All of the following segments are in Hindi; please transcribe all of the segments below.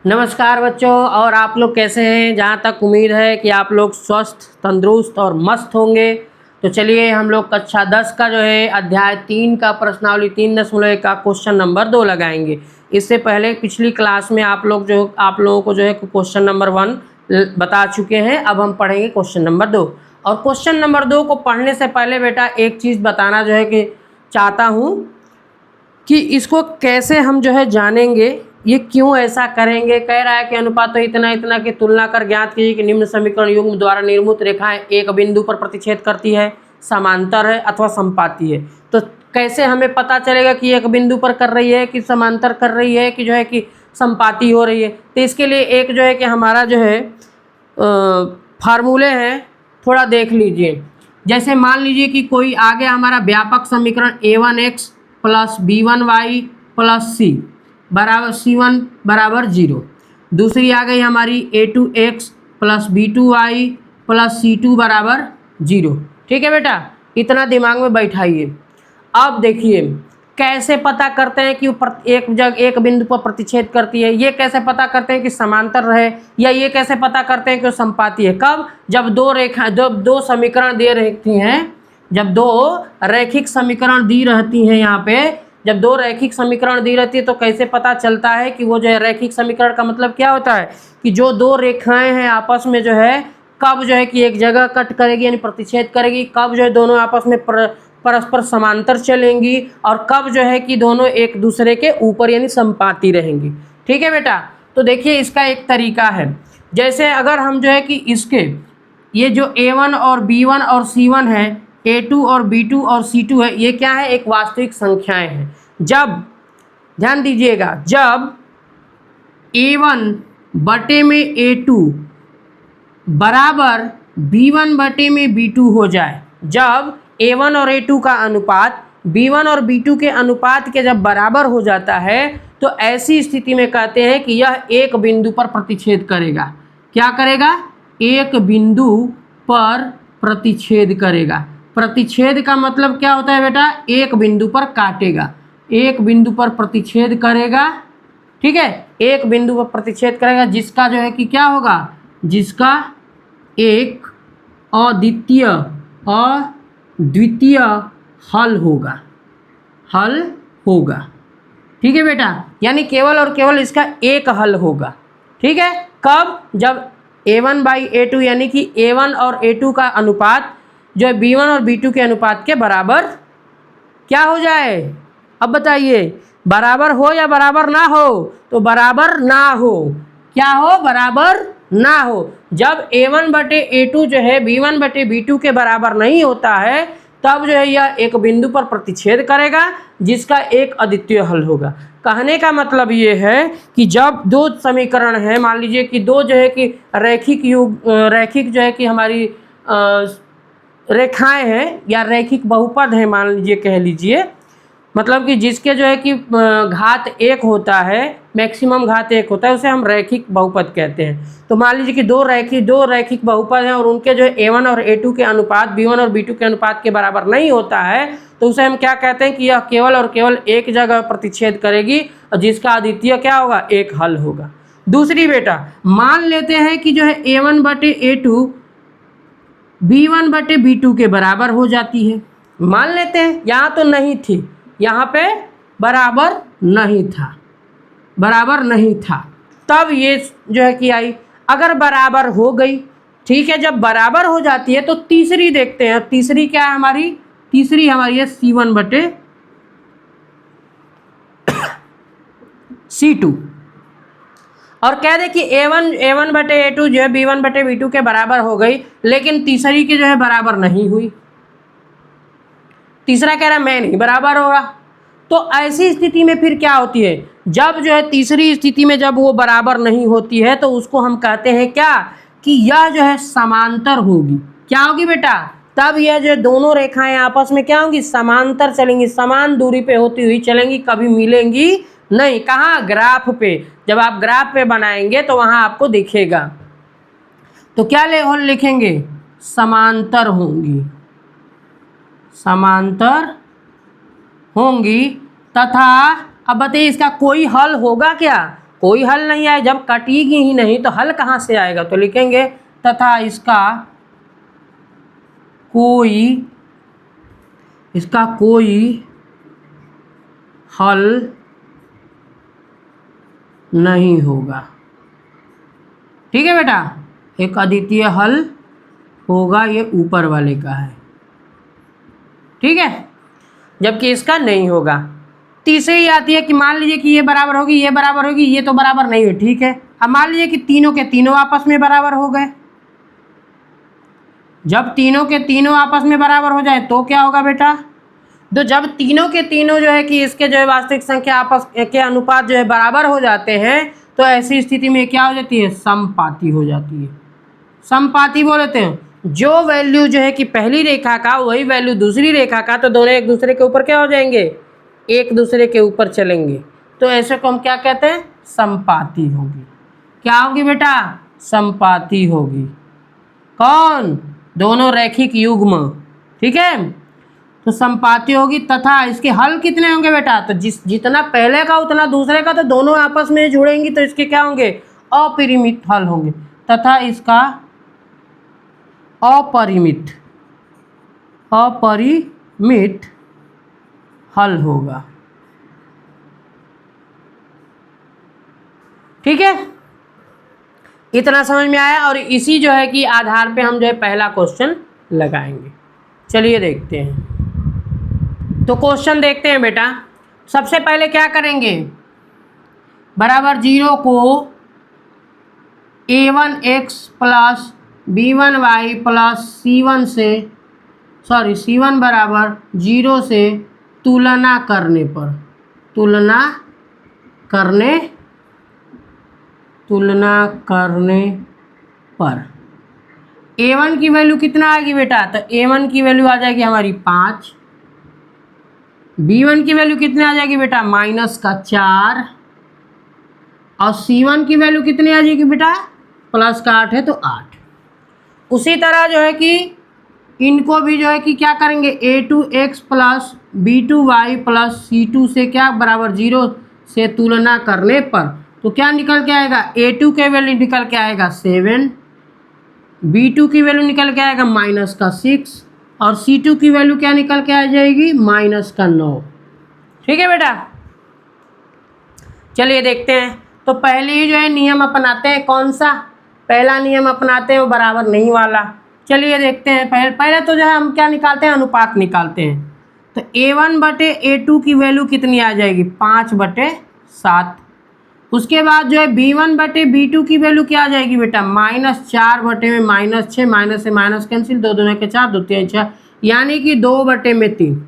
नमस्कार बच्चों, और आप लोग कैसे हैं। जहाँ तक उम्मीद है कि आप लोग स्वस्थ, तंदुरुस्त और मस्त होंगे। तो चलिए हम लोग कक्षा 10 का जो है अध्याय 3 का प्रश्नावली 3.1 का क्वेश्चन नंबर 2 लगाएंगे। इससे पहले पिछली क्लास में आप लोगों को जो है क्वेश्चन नंबर 1 बता चुके हैं। अब हम पढ़ेंगे क्वेश्चन नंबर 2। और क्वेश्चन नंबर 2 को पढ़ने से पहले बेटा एक चीज़ बताना जो है कि चाहता हूँ कि इसको कैसे हम जो है जानेंगे, ये क्यों ऐसा करेंगे। कह रहा है कि अनुपात तो इतना इतना की तुलना कर ज्ञात कीजिए कि निम्न समीकरण युग्म द्वारा निर्मित रेखाएं एक बिंदु पर प्रतिच्छेद करती है, समांतर है अथवा समपाती है। तो कैसे हमें पता चलेगा कि एक बिंदु पर कर रही है कि समांतर कर रही है कि जो है कि समपाती हो रही है। तो इसके लिए एक जो है कि हमारा जो है फार्मूले हैं, थोड़ा देख लीजिए। जैसे मान लीजिए कि कोई आगे हमारा व्यापक समीकरण a1x plus b1y plus c बराबर c1 बराबर 0। दूसरी आ गई हमारी a2x plus b2y plus c2 बराबर 0। ठीक है बेटा, इतना दिमाग में बैठाइए। अब देखिए कैसे पता करते हैं कि एक बिंदु पर प्रतिच्छेद करती है, ये कैसे पता करते हैं कि समांतर है, या ये कैसे पता करते हैं कि वो समपाती है। कब? जब दो समीकरण दे रहती हैं, जब दो रैखिक समीकरण दी रहती हैं। यहाँ पे जब दो रैखिक समीकरण दी रहती है तो कैसे पता चलता है कि वो जो है रैखिक समीकरण का मतलब क्या होता है कि जो दो रेखाएं हैं आपस में जो है कब जो है कि एक जगह कट करेगी यानी प्रतिच्छेद करेगी, कब जो है दोनों आपस में परस्पर समांतर चलेंगी, और कब जो है कि दोनों एक दूसरे के ऊपर यानी समपाती रहेंगी। ठीक है बेटा, तो देखिए इसका एक तरीका है। जैसे अगर हम जो है कि इसके ये जो a1 और b1 और c1 है, a2 और b2 और c2 है, ये क्या है? एक वास्तविक संख्याएं हैं। जब ध्यान दीजिएगा, जब a1 बटे में a2 बराबर b1 बटे में b2 हो जाए, जब a1 और a2 का अनुपात b1 और b2 के अनुपात के जब बराबर हो जाता है, तो ऐसी स्थिति में कहते हैं कि यह एक बिंदु पर प्रतिच्छेद करेगा। क्या करेगा? एक बिंदु पर प्रतिच्छेद करेगा। प्रतिच्छेद का मतलब क्या होता है बेटा? एक बिंदु पर काटेगा, एक बिंदु पर प्रतिच्छेद करेगा। ठीक है, एक बिंदु पर प्रतिच्छेद करेगा जिसका जो है कि क्या होगा? जिसका एक अद्वितीय हल होगा, हल होगा। ठीक है बेटा, यानी केवल और केवल इसका एक हल होगा। ठीक है, कब? जब a1/a2 यानी कि a1 और a2 का अनुपात जो है b1 और b2 के अनुपात के बराबर क्या हो जाए? अब बताइए, बराबर हो या बराबर ना हो? तो बराबर ना हो। क्या हो? बराबर ना हो। जब a1/a2 जो है b1/b2 के बराबर नहीं होता है, तब जो है यह एक बिंदु पर प्रतिच्छेद करेगा जिसका एक अद्वितीय हल होगा। कहने का मतलब ये है कि जब दो समीकरण है, मान लीजिए कि दो जो है कि रैखिक जो है कि हमारी रेखाएं हैं या रैखिक बहुपद है, मान लीजिए, कह लीजिए, मतलब कि जिसके जो है कि घात एक होता है, मैक्सिमम घात एक होता है, उसे हम रैखिक बहुपद कहते हैं। तो मान लीजिए कि दो रैखिक बहुपद हैं और उनके जो है a1 और a2 के अनुपात b1 और b2 के अनुपात के बराबर नहीं होता है, तो उसे हम क्या कहते हैं कि यह केवल और केवल एक जगह प्रतिच्छेद करेगी और जिसका अद्वितीय क्या होगा? एक हल होगा। दूसरी बेटा, मान लेते हैं कि जो है a1/a2 b1/b2 के बराबर हो जाती है। मान लेते हैं, यहाँ तो नहीं थी, यहाँ पे बराबर नहीं था, बराबर नहीं था, तब ये जो है कि आई। अगर बराबर हो गई, ठीक है, जब बराबर हो जाती है तो तीसरी देखते हैं। तीसरी क्या है हमारी? तीसरी हमारी है c1/c2, और कह दे कि a1/a2 जो है b1/b2 के बराबर हो गई, लेकिन तीसरी की जो है बराबर नहीं हुई। तीसरा कह रहा है मैं नहीं बराबर होगा। तो ऐसी स्थिति में फिर क्या होती है? जब जो है तीसरी स्थिति में जब वो बराबर नहीं होती है तो उसको हम कहते हैं क्या? कि यह जो है समांतर होगी। क्या होगी बेटा? तब यह जो दोनों रेखाएं आपस में क्या होंगी? समांतर चलेंगी, समान दूरी पे होती हुई चलेंगी, कभी मिलेंगी नहीं। कहाँ? ग्राफ पे। जब आप ग्राफ पे बनाएंगे तो वहां आपको दिखेगा। तो क्या लिखेंगे? समांतर होंगी, समांतर होंगी। तथा अब बताइए इसका कोई हल होगा क्या? कोई हल नहीं आए, जब कटेगी ही नहीं तो हल कहाँ से आएगा, तो लिखेंगे तथा इसका कोई हल नहीं होगा। ठीक है बेटा, एक अद्वितीय हल होगा, ये ऊपर वाले का है। ठीक है, जबकि इसका नहीं होगा। तीसरी आती है कि मान लीजिए कि ये बराबर होगी, ये बराबर होगी, ये तो बराबर नहीं है। ठीक है, अब मान लीजिए कि तीनों के तीनों आपस में बराबर हो गए। जब तीनों के तीनों आपस में बराबर हो जाए तो क्या होगा बेटा, तो जब तीनों के तीनों जो है कि इसके जो है वास्तविक संख्या आपस के अनुपात जो है बराबर हो जाते हैं, तो ऐसी स्थिति में क्या हो जाती है, समपाती हो जाती है। समपाती बोलते हैं, जो वैल्यू जो है कि पहली रेखा का वही वैल्यू दूसरी रेखा का, तो दोनों एक दूसरे के ऊपर क्या हो जाएंगे, एक दूसरे के ऊपर चलेंगे। तो ऐसे को हम क्या कहते हैं, समपाती होगी। क्या होगी बेटा, समपाती होगी। कौन, दोनों रैखिक युग्म। ठीक है, तो समपाती होगी। तथा इसके हल कितने होंगे बेटा, तो जितना पहले का उतना दूसरे का, तो दोनों आपस में जुड़ेंगी तो इसके क्या होंगे, अपरिमित हल होंगे। तथा इसका अपरिमित हल होगा। ठीक है, इतना समझ में आया। और इसी जो है कि आधार पे हम जो है पहला क्वेश्चन लगाएंगे। चलिए देखते हैं। तो क्वेश्चन देखते हैं बेटा। सबसे पहले क्या करेंगे, बराबर 0 को a1x plus b1y plus c1 बराबर 0 से तुलना करने पर a1 की वैल्यू कितना आएगी बेटा, तो a1 की वैल्यू आ जाएगी हमारी 5, b1 की वैल्यू कितनी आ जाएगी बेटा, -4, और c1 की वैल्यू कितनी आ जाएगी बेटा, +8 है तो 8। उसी तरह जो है कि इनको भी जो है कि क्या करेंगे, a2x plus b2y plus c2 से क्या बराबर 0 से तुलना करने पर, तो क्या निकल के आएगा, a2 के वैल्यू निकल के आएगा 7, b2 की वैल्यू निकल के आएगा -6, और c2 की वैल्यू क्या निकल के आ जाएगी, -9। ठीक है बेटा, चलिए देखते हैं। तो पहले ही जो है नियम अपनाते हैं, कौन सा पहला नियम अपनाते हैं, वो बराबर नहीं वाला। चलिए देखते हैं। पहले तो जो है हम क्या निकालते हैं, अनुपात निकालते हैं। तो a1/a2 की वैल्यू कितनी आ जाएगी, 5/7। उसके बाद जो है b1/b2 की वैल्यू क्या आ जाएगी बेटा, -4/6, माइनस से माइनस कैंसिल, 2 दूनी 4, 2 3 6, यानी कि 2/3।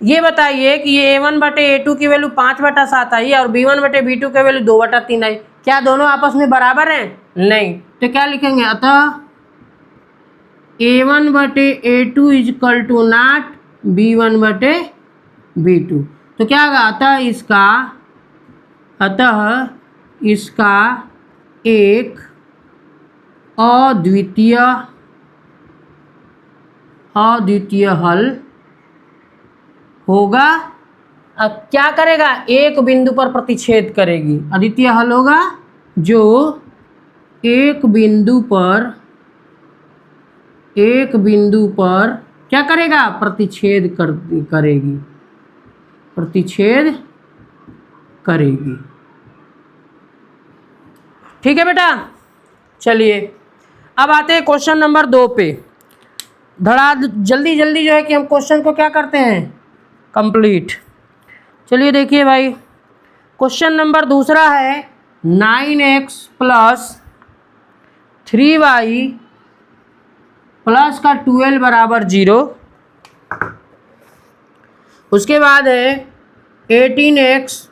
ये बताइए कि ये a1/a2 की वैल्यू 5/7 आई और b1/b2 की वैल्यू 2/3 आई, क्या दोनों आपस में बराबर हैं, नहीं। तो क्या लिखेंगे, अतः a1/a2 is equal to not b1/b2। तो क्या होगा, अतः इसका एक अद्वितीय हल होगा। अब क्या करेगा, एक बिंदु पर प्रतिच्छेद करेगी। अद्वितीय हल होगा जो एक बिंदु पर क्या करेगा, प्रतिच्छेद करेगी। ठीक है बेटा, चलिए अब आते हैं क्वेश्चन नंबर 2 पे। धड़ा जल्दी जो है कि हम क्वेश्चन को क्या करते हैं, कंप्लीट। चलिए देखिए भाई, क्वेश्चन नंबर दूसरा है 9x प्लस 3y प्लस का 12 बराबर 0। उसके बाद है 18x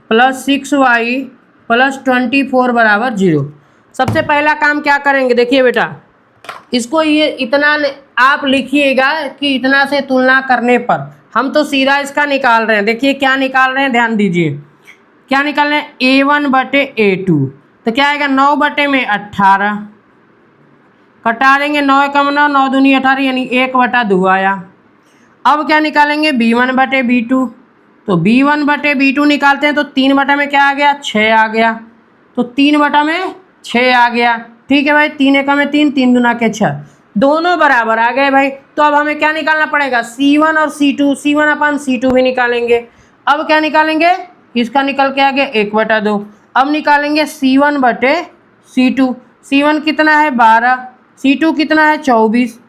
प्लस 6y प्लस 24 बराबर 0। सबसे पहला काम क्या करेंगे, देखिए बेटा, इसको ये इतना आप लिखिएगा कि इतना से तुलना करने पर, हम तो सीधा इसका निकाल रहे हैं। देखिए क्या निकाल रहे हैं, ध्यान दीजिए क्या निकाल रहे हैं, a1/a2। तो क्या आएगा, 9/18, कटा देंगे, 9 कम 9, 9 दूनी 18, यानी 1/2 आया। अब क्या निकालेंगे, b1/b2। तो b1/b2 निकालते हैं तो 3 बटा में क्या आ गया, 6 आ गया। तो 3/6 आ गया। ठीक है भाई, 3 एकम में 3, 3 दूना के 6, दोनों बराबर आ गए भाई। तो अब हमें क्या निकालना पड़ेगा, C1 और C2, C1/C2 भी निकालेंगे। अब क्या निकालेंगे, इसका निकल के आ गया 1/2। अब निकालेंगे C1/C2। C1 कितना है 12, C2 कितना है 24,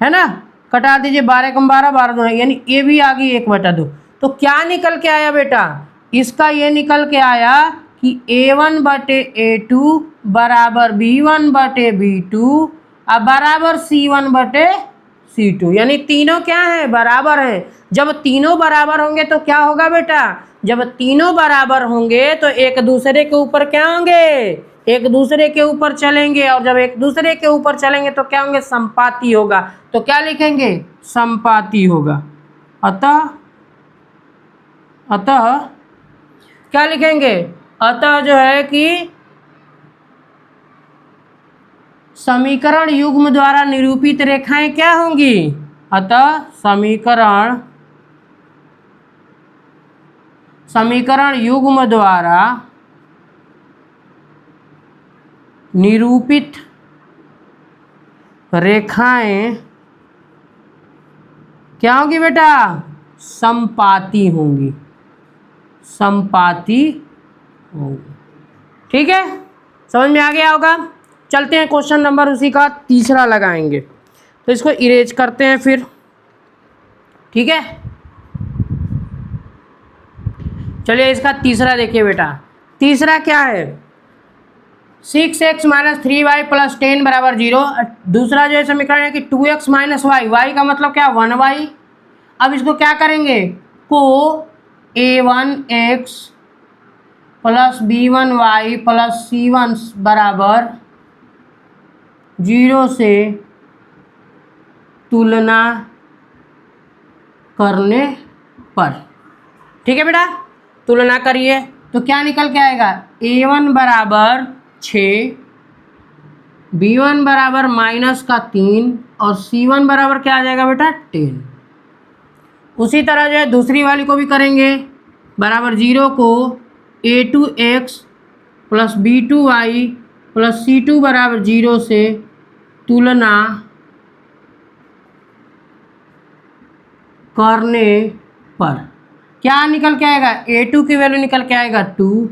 है ना, कटा दीजिए, 12 एकम 12, 12 दूना, यानी ये भी आ गई 1/2। तो क्या निकल के आया बेटा, इसका ये निकल के आया कि A1/A2 बराबर B1/B2 अब बराबर C1/C2, यानी तीनों क्या है, बराबर है। जब तीनों बराबर होंगे तो क्या होगा बेटा, जब तीनों बराबर होंगे तो एक दूसरे के ऊपर क्या होंगे, एक दूसरे के ऊपर चलेंगे, और जब एक दूसरे के ऊपर चलेंगे तो क्या होंगे, संपाती होगा। तो क्या लिखेंगे, संपाती होगा। अतः क्या लिखेंगे, अतः जो है कि समीकरण युग्म द्वारा निरूपित रेखाएं क्या होंगी, अतः समीकरण युग्म द्वारा निरूपित रेखाएं क्या होंगी बेटा, संपाती होंगी, संपाती होंगी। ठीक है, समझ में आ गया होगा। चलते हैं क्वेश्चन नंबर उसी का तीसरा लगाएंगे, तो इसको इरेज करते हैं फिर। ठीक है, चलिए इसका तीसरा देखिए बेटा। तीसरा क्या है, 6x - 3y + 10 बराबर 0। दूसरा जो है समीकरण है कि 2x - y, y का मतलब क्या, 1y। अब इसको क्या करेंगे, को a1x + b1y + c1 बराबर 0 से तुलना करने पर। ठीक है बेटा, तुलना करिए तो क्या निकल के आएगा, a1 बराबर 6, b1 बराबर -3 और c1 बराबर क्या आ जाएगा बेटा, 10। उसी तरह जो है दूसरी वाली को भी करेंगे, बराबर 0 को a2x + b2y + c2 बराबर 0 से तुलना करने पर क्या निकल के आएगा, a2 की वैल्यू निकल के आएगा 2,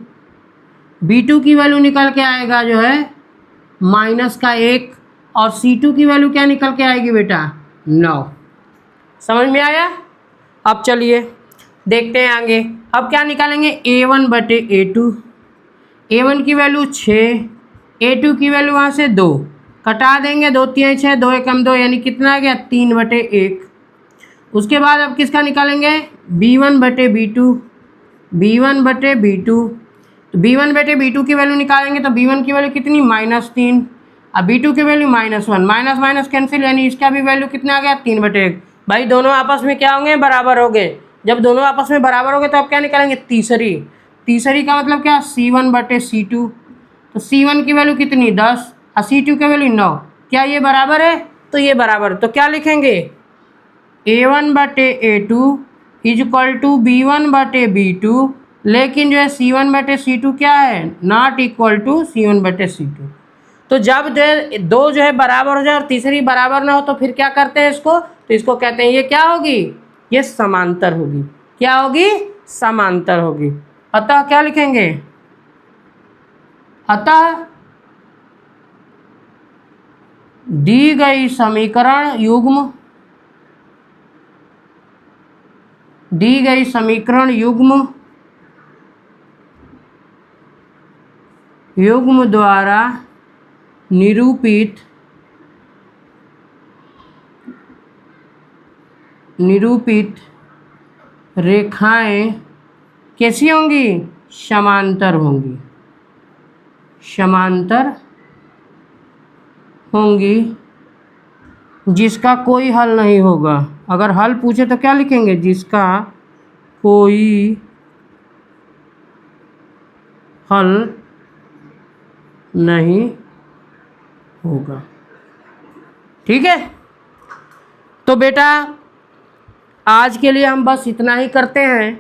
b2 की वैल्यू निकल के आएगा जो है -1, और c2 की वैल्यू क्या निकल के आएगी बेटा, 9। समझ में आया। अब चलिए देखते हैं आगे। अब क्या निकालेंगे, a1/a2, a1 की वैल्यू 6, a2 की वैल्यू वहाँ से 2, कटा देंगे, 2 3 6, 2 एकम 2, यानी कितना आ गया, 3/1। उसके बाद अब किसका निकालेंगे, b1/b2, b1/b2। तो b1/b2 की वैल्यू निकालेंगे तो b1 की वैल्यू कितनी, -3, अब b2 की वैल्यू -1, माइनस माइनस कैंसिल, यानी इसका भी वैल्यू कितना आ गया, 3/1। भाई दोनों आपस में क्या होंगे, बराबर हो गए। जब दोनों आपस में बराबर हो गए तो अब क्या निकालेंगे, तीसरी का मतलब क्या, C1/C2। तो C1 की वैल्यू कितनी, 10, और C2 की वैल्यू 9। क्या ये बराबर है, तो ये बराबर, तो क्या लिखेंगे, a1/a2 = b1/b2, लेकिन जो है C1/C2 क्या है, नॉट इक्वल टू C1/C2। तो जब दो जो है बराबर हो जाए और तीसरी बराबर ना हो तो फिर क्या करते हैं इसको, तो इसको कहते हैं ये क्या होगी, ये समांतर होगी। क्या होगी, समांतर होगी। अतः क्या लिखेंगे, अतः दी गई समीकरण युग्म द्वारा निरूपित रेखाएं कैसी होंगी, समांतर होंगी, जिसका कोई हल नहीं होगा। अगर हल पूछे तो क्या लिखेंगे, जिसका कोई हल नहीं होगा। ठीक है, तो बेटा आज के लिए हम बस इतना ही करते हैं।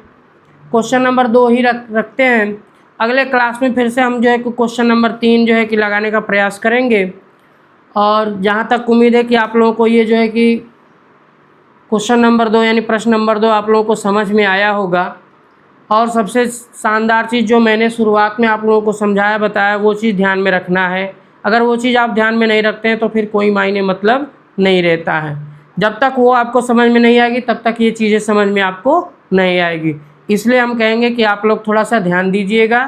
क्वेश्चन नंबर 2 ही रखते हैं। अगले क्लास में फिर से हम जो है क्वेश्चन नंबर 3 जो है कि लगाने का प्रयास करेंगे। और जहाँ तक उम्मीद है कि आप लोगों को ये जो है कि क्वेश्चन नंबर 2 यानी प्रश्न नंबर 2 आप लोगों को समझ में आया होगा। और सबसे शानदार चीज़ जो मैंने शुरुआत में आप लोगों को समझाया बताया वो चीज़ ध्यान में रखना है। अगर वो चीज़ आप ध्यान में नहीं रखते हैं तो फिर कोई मायने मतलब नहीं रहता है। जब तक वो आपको समझ में नहीं आएगी तब तक ये चीज़ें समझ में आपको नहीं आएगी। इसलिए हम कहेंगे कि आप लोग थोड़ा सा ध्यान दीजिएगा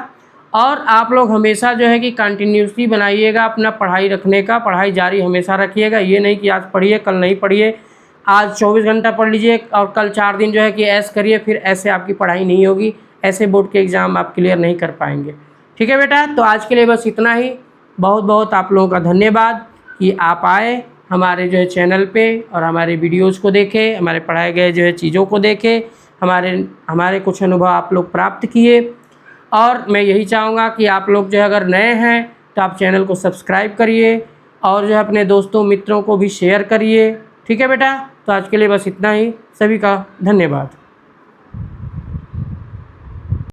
और आप लोग हमेशा जो है कि कंटिन्यूसली बनाइएगा अपना पढ़ाई रखने का, पढ़ाई जारी हमेशा रखिएगा। ये नहीं कि आज पढ़िए कल नहीं पढ़िए, आज 24 घंटा पढ़ लीजिए और कल 4 दिन जो है कि ऐश करिए, फिर ऐसे आपकी पढ़ाई नहीं होगी, ऐसे बोर्ड के एग्ज़ाम आप क्लियर नहीं कर पाएंगे। ठीक है बेटा, तो आज के लिए बस इतना ही। बहुत बहुत आप लोगों का धन्यवाद कि आप आए हमारे जो है चैनल पे और हमारे वीडियोज़ को देखे, हमारे पढ़ाए गए जो है चीज़ों को देखे, हमारे कुछ अनुभव आप लोग प्राप्त किए। और मैं यही चाहूँगा कि आप लोग जो है अगर नए हैं तो आप चैनल को सब्सक्राइब करिए और जो है अपने दोस्तों मित्रों को भी शेयर करिए। ठीक है बेटा, तो आज के लिए बस इतना ही। सभी का धन्यवाद।